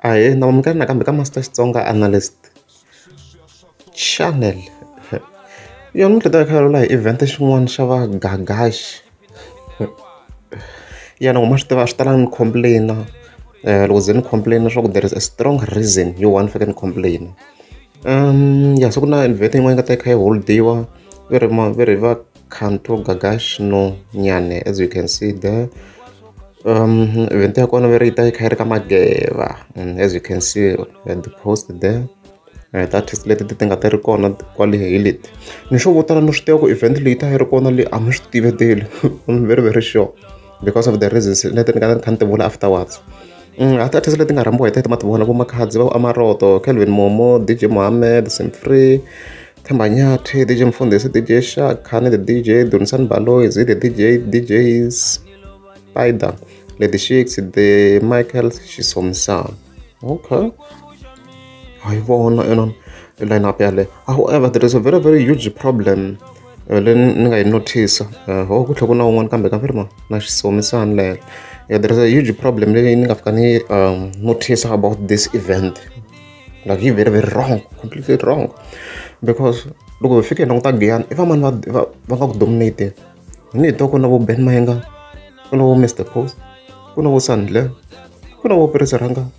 Ahee, nakamukela nakambe ka Master Xitsonga Analyst Channel. Yona ni hleta khale la hi event xin'wana xa va Gagash. Ya na ma swi tiva swi tala ni complain. Loko ze ni complain swa ku there is a strong reason you want fika ni complain. Ya so ku na event yin'wana yi nga ta yi kha yi holdiwa veri va Kanto Gagash no Nyane, as you can see there. Event ya kona veri yi ta yi kha yi ri ka Mageva, as you can see at the post there. Ti-artist leti ti nga ta ri kona kwale hi leti ni swo vo tala no swi tiva ku event leyi ta yi ri kona leyi a mi swi tiveteli. I'm very very sure because of the reasons leti ni nga kha ni ti vula afterwards. Ti-artist leti nga rhambiwa hi tete ma ti vona vo Makhadzi va Amaroto, Kelvin Momo, DJ Mohammed, Simfree, Themba Nyathi, DJ Mfundisi, DJ Shak, Khane the DJ, Dunsan Baloyi, the DJ Spider, Lady Shakes, the Michael Shisomsa. Okay. Line up yale. However, there is a very very huge problem. I notice. There is a huge problem. Notice about this event. Like he very very wrong, completely wrong. Because look, if you can if a man va dominate, you need to talk about Ben Mayenga, Mr. Post, Swandla, Peresaranga,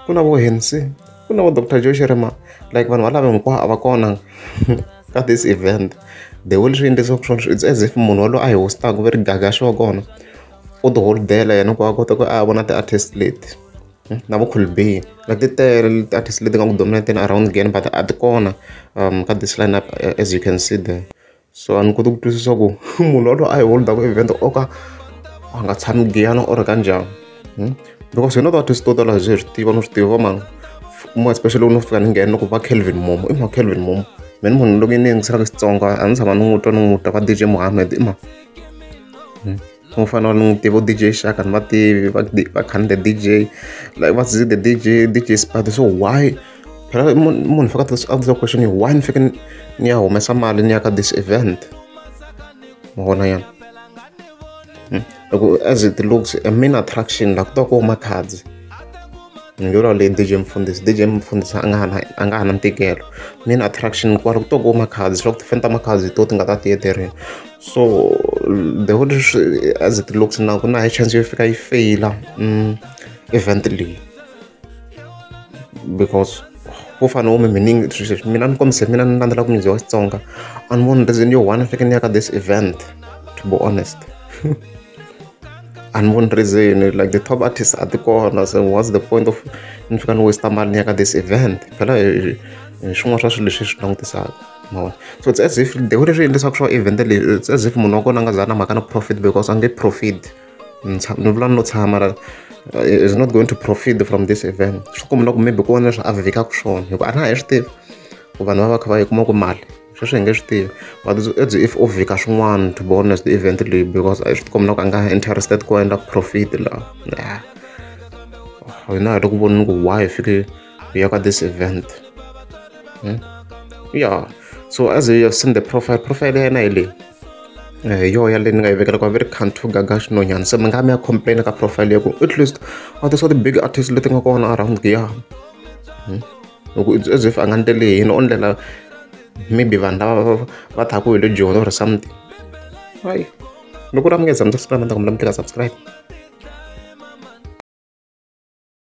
Hensi. Dr. Joe Shirimani, like when Wala at this event, they will show in this auction. It's as if Monolo I was stuck very gagasho gone. For the whole day, I know go to go one at the artist late. Now could be like the artist leading dominating around again, but at the corner, got this lineup as you can see there. So I'm going to so go Monolo I hold the event oka. I got some Giano or Ganja. Because you know that is total as Steve more especially when you get no Kelvin Mom, Kelvin Mom. When one looking in Xitsonga and someone who don't know DJ Mohammed, no final DJ Shak and Mati, can the DJ, like what's it, the DJ Spider. So why? Mon forgot to ask the question, why in fact, near Messamalinia this event? As it looks, a main attraction like Doko Makhadzi. You're DJ Mfundisi angahana ntikelo main attraction kwari ku to go Makhadzi swa ku fenta Makhadzi to tinga ta theater. So the whole as it looks now kuna high chance yo fika yi feyila event leyi because ho fana wo meaning mina ni kombise mina ni landzela ku music wa Xitsonga and one reason yo one fika ni ya ka this event, to be honest. And one reason, like the top artists at the corner, so what's the point of if you can waste money at this event? So it's as if they would in this actual event, it's as if Monoko Nangazana Makana profit because I get profit. Is not going to profit from this event. So come look maybe go on as a vacation. You got a Steve Ubanova Kavai Mal. But it's if of vacation one, to be honest, eventually because I should come interested go and profit la. Nah. I know I don't want to go why figure we got this event. Yeah. So as you have seen the profile yo ya leni nga yi vekela ku very Kanto Gagash no Nyane. Se mi nga mi ya complain ka profile ya ku at least are so the big artists leti nga kona around here. It's as if angantele you know only la maybe vanhu va thaku hi le Joni or something. Hayi loko ra mi nga subscribe na ta ku mi subscribe.